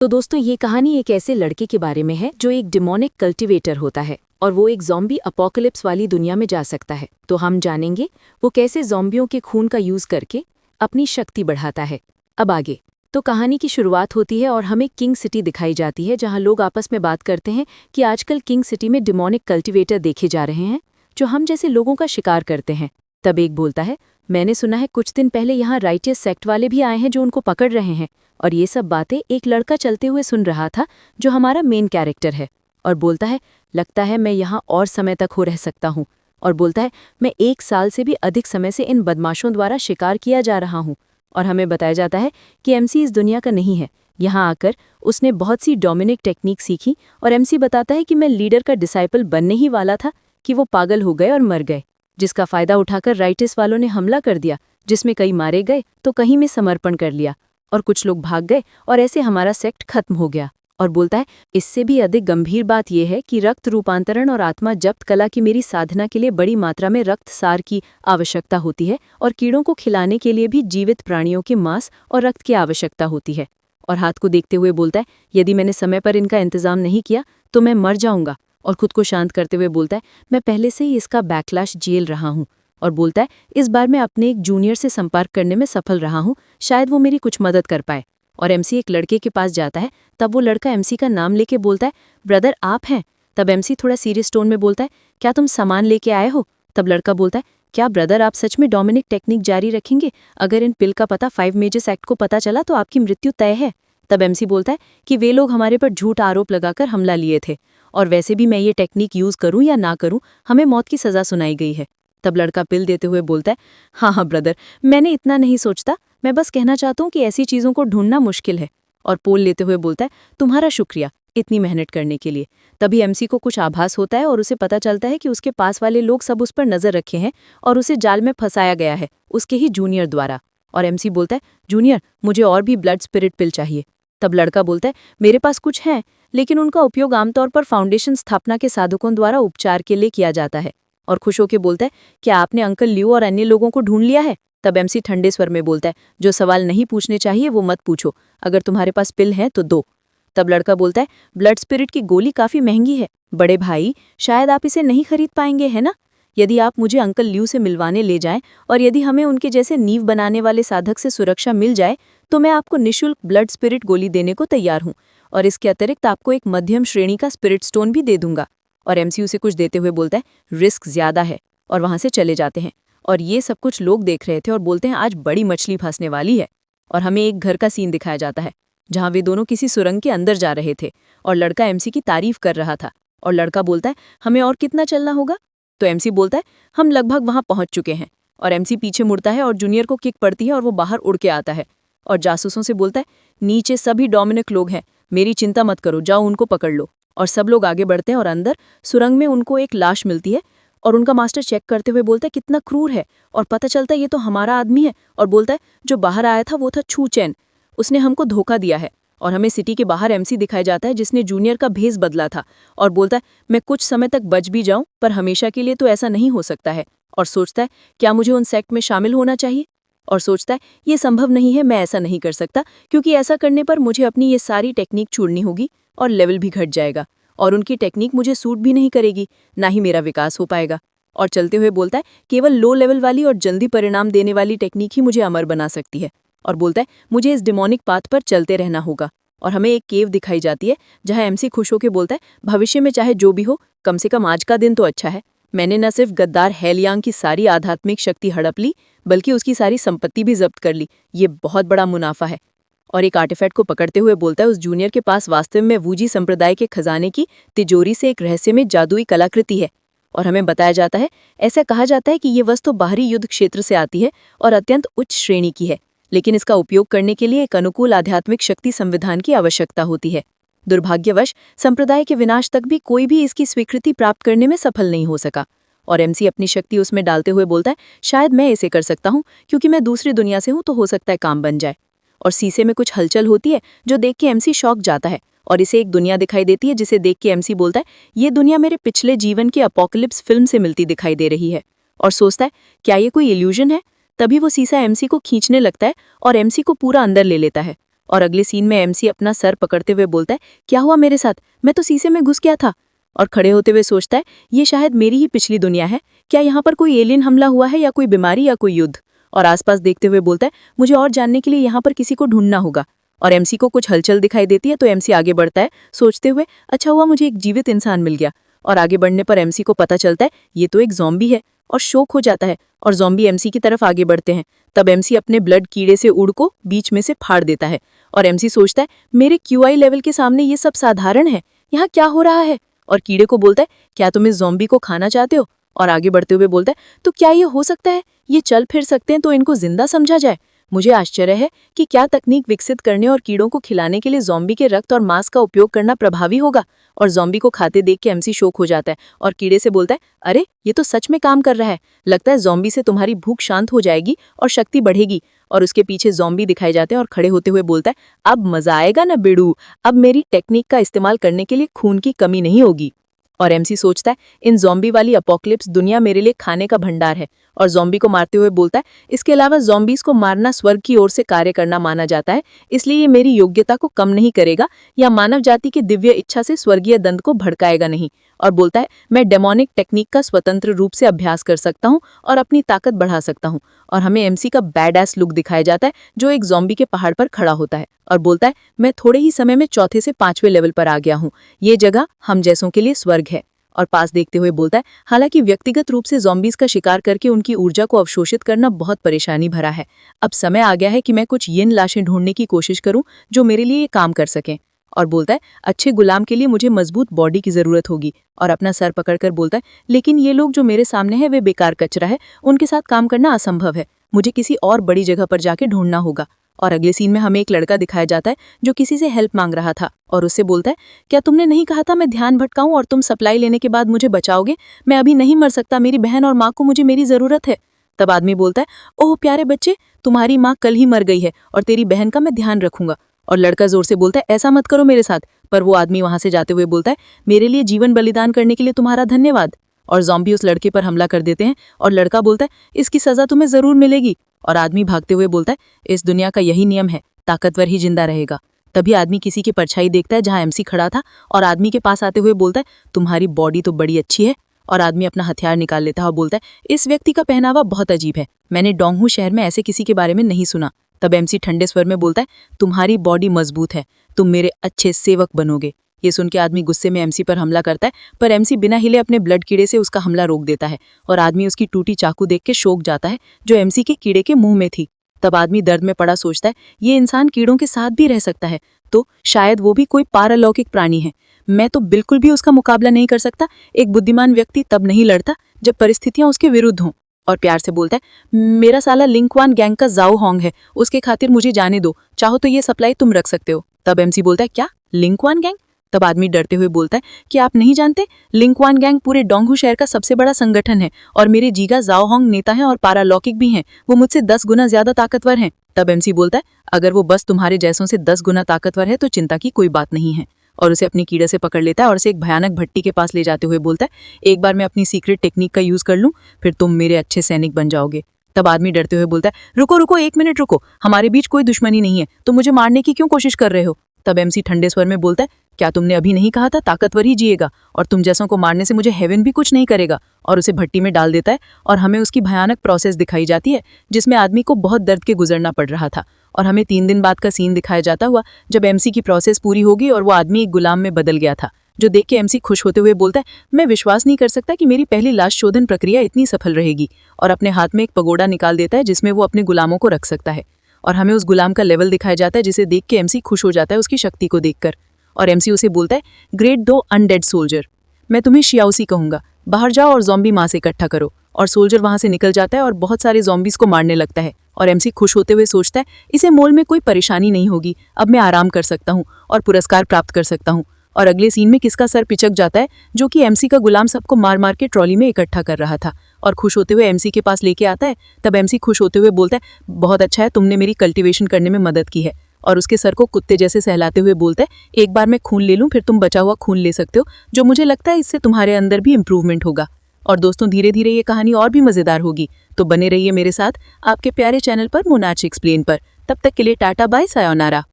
तो दोस्तों ये कहानी एक ऐसे लड़के के बारे में है जो एक डिमोनिक कल्टिवेटर होता है और वो एक ज़ॉम्बी अपोकलिप्स वाली दुनिया में जा सकता है। तो हम जानेंगे वो कैसे ज़ॉम्बियों के खून का यूज़ करके अपनी शक्ति बढ़ाता है। अब आगे तो कहानी की शुरुआत होती है और हमें किंग सिटी दिखाई जाती है, जहाँ लोग आपस में बात करते हैं कि आजकल किंग सिटी में डिमोनिक कल्टिवेटर देखे जा रहे हैं जो हम जैसे लोगों का शिकार करते हैं। तब एक बोलता है, मैंने सुना है कुछ दिन पहले यहाँ राइटियस सेक्ट वाले भी आए हैं जो उनको पकड़ रहे हैं। और ये सब बातें एक लड़का चलते हुए सुन रहा था जो हमारा मेन कैरेक्टर है, और बोलता है, लगता है मैं यहाँ और समय तक हो रह सकता हूँ। और बोलता है, मैं 1 साल से भी अधिक समय से इन बदमाशों द्वारा शिकार किया जा रहा हूँ। और हमें बताया जाता है कि एमसी इस दुनिया का नहीं है। यहाँ आकर उसने बहुत सी डोमिनिक टेक्निक सीखी और एमसी बताता है कि मैं लीडर का डिसाइपल बनने ही वाला था कि वो पागल हो गए और मर गए, जिसका फायदा उठाकर राइटिस वालों ने हमला कर दिया, जिसमें कई मारे गए तो कहीं में समर्पण कर लिया और कुछ लोग भाग गए और ऐसे हमारा सेक्ट खत्म हो गया। और बोलता है, इससे भी अधिक गंभीर बात यह है कि रक्त रूपांतरण और आत्मा जब्त कला की मेरी साधना के लिए बड़ी मात्रा में रक्त सार की आवश्यकता होती है और कीड़ों को खिलाने के लिए भी जीवित प्राणियों के मांस और रक्त की आवश्यकता होती है। और हाथ को देखते हुए बोलता है, यदि मैंने समय पर इनका इंतजाम नहीं किया तो मैं मर जाऊंगा। और खुद को शांत करते हुए बोलता है, मैं पहले से ही इसका बैकलैश झेल रहा हूँ। और बोलता है, इस बार मैं अपने एक जूनियर से संपर्क करने में सफल रहा हूँ, शायद वो मेरी कुछ मदद कर पाए। और एमसी एक लड़के के पास जाता है। तब वो लड़का एमसी का नाम लेके बोलता है, ब्रदर आप हैं? तब एमसी थोड़ा सीरियस टोन में बोलता है, क्या तुम सामान लेके आए हो? तब लड़का बोलता है, क्या ब्रदर आप सच में डोमिनिक टेक्निक जारी रखेंगे? अगर इन पिल का पता 5 मेजर्स एक्ट को पता चला तो आपकी मृत्यु तय है। तब एमसी बोलता है कि वे लोग हमारे पर झूठ आरोप लगाकर हमला लिए थे, और वैसे भी मैं ये टेक्निक यूज करूं या ना करूं, हमें मौत की सजा सुनाई गई है। तब लड़का पिल देते हुए बोलता है, हाँ ब्रदर, मैंने इतना नहीं सोचता, मैं बस कहना चाहता हूँ कि ऐसी चीज़ों को ढूंढना मुश्किल है। और पोल लेते हुए बोलता है, तुम्हारा शुक्रिया इतनी मेहनत करने के लिए। तभी एमसी को कुछ आभास होता है और उसे पता चलता है कि उसके पास वाले लोग सब उस पर नजर रखे हैं और उसे जाल में फंसाया गया है उसके ही जूनियर द्वारा। और एमसी बोलता है, जूनियर मुझे और भी ब्लड स्पिरिट पिल चाहिए। तब लड़का बोलता है, मेरे पास कुछ है, लेकिन उनका उपयोग आमतौर पर फाउंडेशन स्थापना के साधकों द्वारा उपचार के लिए किया जाता है। और खुश होकर बोलता है, क्या आपने अंकल ल्यू और अन्य लोगों को ढूंढ लिया है? तब एमसी ठंडे स्वर में बोलता है, जो सवाल नहीं पूछने चाहिए वो मत पूछो, अगर तुम्हारे पास पिल है तो दो। तब लड़का बोलता है, ब्लड स्पिरिट की गोली काफी महंगी है बड़े भाई, शायद आप इसे नहीं खरीद पाएंगे, है ना? यदि आप मुझे अंकल ल्यू से मिलवाने ले जाएं और यदि हमें उनके जैसे नींव बनाने वाले साधक से सुरक्षा मिल जाए तो मैं आपको निःशुल्क ब्लड स्पिरिट गोली देने को तैयार हूँ, और इसके अतिरिक्त आपको एक मध्यम श्रेणी का स्पिरिट स्टोन भी दे दूंगा। और एमसी उसे कुछ देते हुए बोलता है, रिस्क ज्यादा है, और वहां से चले जाते हैं। और ये सब कुछ लोग देख रहे थे और बोलते हैं, आज बड़ी मछली फंसने वाली है। और हमें एक घर का सीन दिखाया जाता है जहां वे दोनों किसी सुरंग के अंदर जा रहे थे और लड़का एमसी की तारीफ कर रहा था। और लड़का बोलता है, हमें और कितना चलना होगा? तो एमसी बोलता है, हम लगभग वहां पहुंच चुके हैं। और एमसी पीछे मुड़ता है और जूनियर को किक पड़ती है और वो बाहर उड़ के आता है और जासूसों से बोलता है, नीचे सभी डोमिनिक लोग हैं, मेरी चिंता मत करो, जाओ उनको पकड़ लो। और सब लोग आगे बढ़ते हैं और अंदर सुरंग में उनको एक लाश मिलती है और उनका मास्टर चेक करते हुए बोलता है, कितना क्रूर है। और पता चलता है ये तो हमारा आदमी है, और बोलता है, जो बाहर आया था वो था छू चैन, उसने हमको धोखा दिया है। और हमें सिटी के बाहर एमसी दिखाया जाता है जिसने जूनियर का भेष बदला था और बोलता है, मैं कुछ समय तक बच भी जाऊं पर हमेशा के लिए तो ऐसा नहीं हो सकता है। और सोचता है, क्या मुझे उन सेक्ट में शामिल होना चाहिए? और सोचता है, ये संभव नहीं है, मैं ऐसा नहीं कर सकता, क्योंकि ऐसा करने पर मुझे अपनी ये सारी टेक्निक छोड़नी होगी और लेवल भी घट जाएगा और उनकी टेक्निक मुझे सूट भी नहीं करेगी, ना ही मेरा विकास हो पाएगा। और चलते हुए बोलता है, केवल लो लेवल वाली और जल्दी परिणाम देने वाली टेक्निक ही मुझे अमर बना सकती है। और बोलता है, मुझे इस डिमोनिक पाथ पर चलते रहना होगा। और हमें एक केव दिखाई जाती है जहां एमसी खुश होकर बोलता है, भविष्य में चाहे जो भी हो, कम से कम आज का दिन तो अच्छा है। मैंने न सिर्फ गद्दार हेलियांग की सारी आध्यात्मिक शक्ति हड़प ली, बल्कि उसकी सारी संपत्ति भी जब्त कर ली। ये बहुत बड़ा मुनाफा है। और एक आर्टिफैक्ट को पकड़ते हुए बोलता है, उस जूनियर के पास वास्तव में वूजी संप्रदाय के खजाने की तिजोरी से एक रहस्यमय जादुई कलाकृति है। और हमें बताया जाता है, ऐसा कहा जाता है कि ये वस्तु बाहरी युद्ध क्षेत्र से आती है और अत्यंत उच्च श्रेणी की है, लेकिन इसका उपयोग करने के लिए एक अनुकूल आध्यात्मिक शक्ति संविधान की आवश्यकता होती है। दुर्भाग्यवश संप्रदाय के विनाश तक भी कोई भी इसकी स्वीकृति प्राप्त करने में सफल नहीं हो सका। और एमसी अपनी शक्ति उसमें डालते हुए बोलता है, शायद मैं इसे कर सकता हूँ, क्योंकि मैं दूसरी दुनिया से हूँ, तो हो सकता है काम बन जाए। और शीशे में कुछ हलचल होती है जो देख के एमसी शॉक जाता है और इसे एक दुनिया दिखाई देती है जिसे देख के एमसी बोलता है, ये दुनिया मेरे पिछले जीवन की अपोकलिप्स फिल्म से मिलती दिखाई दे रही है। और सोचता है, क्या ये कोई इल्यूजन है? तभी वो शीशा एमसी को खींचने लगता है और एमसी को पूरा अंदर ले लेता है और अगले सीन में एमसी अपना सर पकड़ते हुए बोलता है, क्या हुआ मेरे साथ, मैं तो शीशे में घुस गया था। और खड़े होते हुए सोचता है, ये शायद मेरी ही पिछली दुनिया है, क्या यहाँ पर कोई एलियन हमला हुआ है या कोई बीमारी या कोई युद्ध। और आसपास देखते हुए बोलता है, मुझे और जानने के लिए यहाँ पर किसी को ढूंढना होगा। और एमसी को कुछ हलचल दिखाई देती है तो एमसी आगे बढ़ता है सोचते हुए, अच्छा हुआ मुझे एक जीवित इंसान मिल गया। और आगे बढ़ने पर एमसी को पता चलता है ये तो एक ज़ॉम्बी है और शौक हो जाता है और ज़ॉम्बी एमसी की तरफ आगे बढ़ते हैं। तब एमसी अपने ब्लड कीड़े से उड़ को बीच में से फाड़ देता है और एमसी सोचता है, मेरे क्यूआई लेवल के सामने ये सब साधारण है, यहाँ क्या हो रहा है। और कीड़े को बोलता है, क्या तुम इस ज़ॉम्बी को खाना चाहते हो। और आगे बढ़ते हुए बोलता है, तो क्या ये हो सकता है, ये चल फिर सकते हैं तो इनको जिंदा समझा जाए। मुझे आश्चर्य है कि क्या तकनीक विकसित करने और कीड़ों को खिलाने के लिए ज़ॉम्बी के रक्त और मांस का उपयोग करना प्रभावी होगा। और ज़ॉम्बी को खाते देख के एमसी शौक हो जाता है और कीड़े से बोलता है, अरे ये तो सच में काम कर रहा है, लगता है ज़ॉम्बी से तुम्हारी भूख शांत हो जाएगी और शक्ति बढ़ेगी। और उसके पीछे ज़ॉम्बी दिखाए जाते हैं और खड़े होते हुए बोलता है, अब मजा आएगा ना बेड़ू, अब मेरी टेक्निक का इस्तेमाल करने के लिए खून की कमी नहीं होगी। और एमसी सोचता है, इन ज़ॉम्बी वाली अपोकलिप्स दुनिया मेरे लिए खाने का भंडार है। और ज़ॉम्बी को मारते हुए बोलता है, इसके अलावा ज़ॉम्बीज़ को मारना स्वर्ग की ओर से कार्य करना माना जाता है, इसलिए ये मेरी योग्यता को कम नहीं करेगा या मानव जाति की दिव्य इच्छा से स्वर्गीय दंड को भड़काएगा नहीं। और बोलता है, मैं डेमोनिक टेक्निक का स्वतंत्र रूप से अभ्यास कर सकता हूँ और अपनी ताकत बढ़ा सकता हूँ। और हमें एमसी का बैड एस लुक दिखाया जाता है जो एक ज़ॉम्बी के पहाड़ पर खड़ा होता है और बोलता है, मैं थोड़े ही समय में चौथे से 5वें लेवल पर आ गया हूँ, ये जगह हम जैसों के लिए स्वर्ग है। और पास देखते हुए बोलता है, हालांकि व्यक्तिगत रूप से ज़ॉम्बीज़ का शिकार करके उनकी ऊर्जा को अवशोषित करना बहुत परेशानी भरा है। अब समय आ गया है कि मैं कुछ यिन लाशें ढूंढने की कोशिश करूं जो मेरे लिए ये काम कर सकें। और बोलता है, अच्छे गुलाम के लिए मुझे मजबूत बॉडी की ज़रूरत होगी। और अपना सर पकड़कर बोलता है, लेकिन ये लोग जो मेरे सामने हैं वे बेकार कचरा है, उनके साथ काम करना असंभव है, मुझे किसी और बड़ी जगह पर जाके ढूंढना होगा। और अगले सीन में हमें एक लड़का दिखाया जाता है जो किसी से हेल्प मांग रहा था और उससे बोलता है, क्या तुमने नहीं कहा था मैं ध्यान भटकाऊं और तुम सप्लाई लेने के बाद मुझे बचाओगे, मैं अभी नहीं मर सकता, मेरी बहन और माँ को मुझे मेरी ज़रूरत है। तब आदमी बोलता है, ओह प्यारे बच्चे, तुम्हारी माँ कल ही मर गई है और तेरी बहन का मैं ध्यान रखूंगा। और लड़का जोर से बोलता है, ऐसा मत करो मेरे साथ। पर वो आदमी वहां से जाते हुए बोलता है, मेरे लिए जीवन बलिदान करने के लिए तुम्हारा धन्यवाद। और ज़ॉम्बी उस लड़के पर हमला कर देते हैं और लड़का बोलता है, इसकी सज़ा तुम्हें ज़रूर मिलेगी। और आदमी भागते हुए बोलता है, इस दुनिया का यही नियम है, ताकतवर ही जिंदा रहेगा। तभी आदमी किसी की परछाई देखता है जहां एमसी खड़ा था और आदमी के पास आते हुए बोलता है, तुम्हारी बॉडी तो बड़ी अच्छी है। और आदमी अपना हथियार निकाल लेता है और बोलता है, इस व्यक्ति का पहनावा बहुत अजीब है, मैंने डोंगहू शहर में ऐसे किसी के बारे में नहीं सुना। तब एमसी ठंडे स्वर में बोलता है, तुम्हारी बॉडी मजबूत है, तुम मेरे अच्छे सेवक बनोगे। ये सुन के आदमी गुस्से में एमसी पर हमला करता है, पर एमसी बिना हिले अपने ब्लड कीड़े से उसका हमला रोक देता है और आदमी उसकी टूटी चाकू देख के शौक जाता है जो एमसी के कीड़े के मुंह में थी। तब आदमी दर्द में पड़ा सोचता है, ये इंसान कीड़ों के साथ भी रह सकता है, तो शायद वो भी कोई पारलौकिक प्राणी है। मैं तो बिल्कुल भी उसका मुकाबला नहीं कर सकता। एक बुद्धिमान व्यक्ति तब नहीं लड़ता जब परिस्थितियां उसके विरुद्ध हों। और प्यार से बोलता है, मेरा साला लिंकवान गैंग का जाओ होंग है, उसके खातिर मुझे जाने दो, चाहो तो ये सप्लाई तुम रख सकते हो। तब एमसी बोलता है, क्या लिंकवान गैंग। तब आदमी डरते हुए बोलता है कि आप नहीं जानते, लिंकवान गैंग पूरे डोंगहू शहर का सबसे बड़ा संगठन है और मेरे जीगा जाओ होंग नेता हैं और पारालौकिक भी हैं, वो मुझसे 10 गुना ज्यादा ताकतवर हैं। तब एमसी बोलता है, अगर वो बस तुम्हारे जैसों से 10 गुना ताकतवर है तो चिंता की कोई बात नहीं है। और उसे अपनी कीड़े से पकड़ लेता है और उसे एक भयानक भट्टी के पास ले जाते हुए बोलता है, एक बार मैं अपनी सीक्रेट टेक्निक का यूज कर लूं, फिर तुम मेरे अच्छे सैनिक बन जाओगे। तब आदमी डरते हुए बोलता है, रुको रुको, 1 मिनट रुको, हमारे बीच कोई दुश्मनी नहीं है, तुम मुझे मारने की क्यों कोशिश कर रहे हो। तब एमसी ठंडे स्वर में बोलता है, क्या तुमने अभी नहीं कहा था ताकतवर ही जिएगा और तुम जैसों को मारने से मुझे हेवन भी कुछ नहीं करेगा। और उसे भट्टी में डाल देता है और हमें उसकी भयानक प्रोसेस दिखाई जाती है जिसमें आदमी को बहुत दर्द के गुजरना पड़ रहा था। और हमें 3 दिन बाद का सीन दिखाया जाता हुआ जब एमसी की प्रोसेस पूरी होगी और वो आदमी एक गुलाम में बदल गया था, जो देख के एमसी खुश होते हुए बोलता है, मैं विश्वास नहीं कर सकता कि मेरी पहली लाश शोधन प्रक्रिया इतनी सफल रहेगी। और अपने हाथ में एक पगोड़ा निकाल देता है जिसमें वो अपने गुलामों को रख सकता है। और हमें उस गुलाम का लेवल दिखाया जाता है जिसे देख के एमसी खुश हो जाता है उसकी शक्ति को देखकर। और एमसी उसे बोलता है, ग्रेट 2 अनडेड सोल्जर, मैं तुम्हें शियाउसी कहूंगा, बाहर जाओ और ज़ॉम्बी माँ से इकट्ठा करो। और सोल्जर वहां से निकल जाता है और बहुत सारे ज़ॉम्बीज को मारने लगता है। और एमसी खुश होते हुए सोचता है, इसे मोल में कोई परेशानी नहीं होगी, अब मैं आराम कर सकता हूँ और पुरस्कार प्राप्त कर सकता हूँ। और अगले सीन में किसका सर पिचक जाता है, जो कि एमसी का गुलाम सबको मार मार के ट्रॉली में इकट्ठा कर रहा था और खुश होते हुए एमसी के पास लेके आता है। तब एमसी खुश होते हुए बोलता है, बहुत अच्छा है, तुमने मेरी कल्टीवेशन करने में मदद की है। और उसके सर को कुत्ते जैसे सहलाते हुए बोलता है, एक बार मैं खून ले लूं, फिर तुम बचा हुआ खून ले सकते हो, जो मुझे लगता है इससे तुम्हारे अंदर भी इम्प्रूवमेंट होगा। और दोस्तों, धीरे धीरे ये कहानी और भी मजेदार होगी, तो बने रहिए मेरे साथ आपके प्यारे चैनल पर मोनार्च एक्सप्लेन पर। तब तक के लिए टाटा बाय सायोनारा।